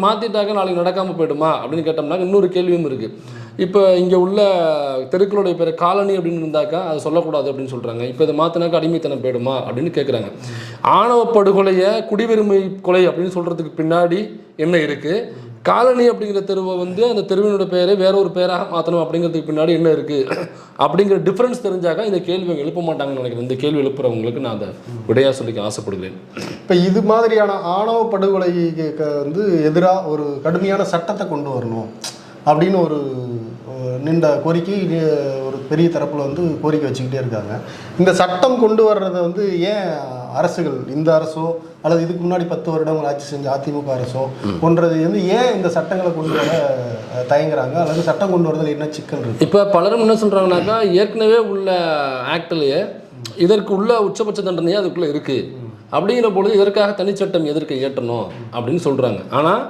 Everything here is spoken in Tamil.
மாற்றிட்டாக்க நாளைக்கு நடக்காமல் போயிடுமா அப்படின்னு கேட்டோம்னா இன்னொரு கேள்வியும் இருக்குது. இப்போ இங்கே உள்ள தெருக்களுடைய பேர் காலனி அப்படின்னு இருந்தாக்கா அது சொல்லக்கூடாது அப்படின்னு சொல்கிறாங்க. இப்போ இதை மாற்றினாக்கா அடிமைத்தனம் போயிடுமா அப்படின்னு கேட்குறாங்க. ஆணவ படுகொலையை குடிவெறுமை கொலை அப்படின்னு சொல்கிறதுக்கு பின்னாடி என்ன இருக்குது, காலனி அப்படிங்கிற தெருவை அந்த தெருவினோட பேரை வேற ஒரு பேராக மாற்றணும் அப்படிங்கிறதுக்கு பின்னாடி என்ன இருக்குது அப்படிங்கிற டிஃப்ரென்ஸ் தெரிஞ்சாக்கா இந்த கேள்வி எழுப்ப மாட்டாங்கன்னு நினைக்கிறேன். இந்த கேள்வி எழுப்புறவங்களுக்கு நான் அதை விடையாக சொல்லிக்க ஆசைப்படுகிறேன். இப்போ இது மாதிரியான ஆணவ படுகொலைக்கு எதிராக ஒரு கடுமையான சட்டத்தை கொண்டு வரணும் அப்படின்னு ஒரு நீண்ட கோரிக்கை ஒரு பெரிய தரப்பில் கோரிக்கை வச்சுக்கிட்டே இருக்காங்க. இந்த சட்டம் கொண்டு வர்றதை ஏன் அரசுகள், இந்த அரசோ அல்லது இதுக்கு முன்னாடி 10 வருடங்கள் ஆட்சி செஞ்ச அதிமுக அரசோ போன்றது ஏன் இந்த சட்டங்களை கொண்டு வர தயங்குறாங்க, அல்லது சட்டம் கொண்டு வரதில் என்ன சிக்கல் இருக்குது? இப்போ பலரும் என்ன சொல்கிறாங்கனாக்கா, ஏற்கனவே உள்ள ஆக்ட்லேயே இதற்கு உள்ள உச்சபட்ச தண்டனையே அதுக்குள்ளே இருக்குது அப்படிங்கிற பொழுது இதற்காக தனிச்சட்டம் எதற்கு இயற்றணும் அப்படின்னு சொல்கிறாங்க. ஆனால்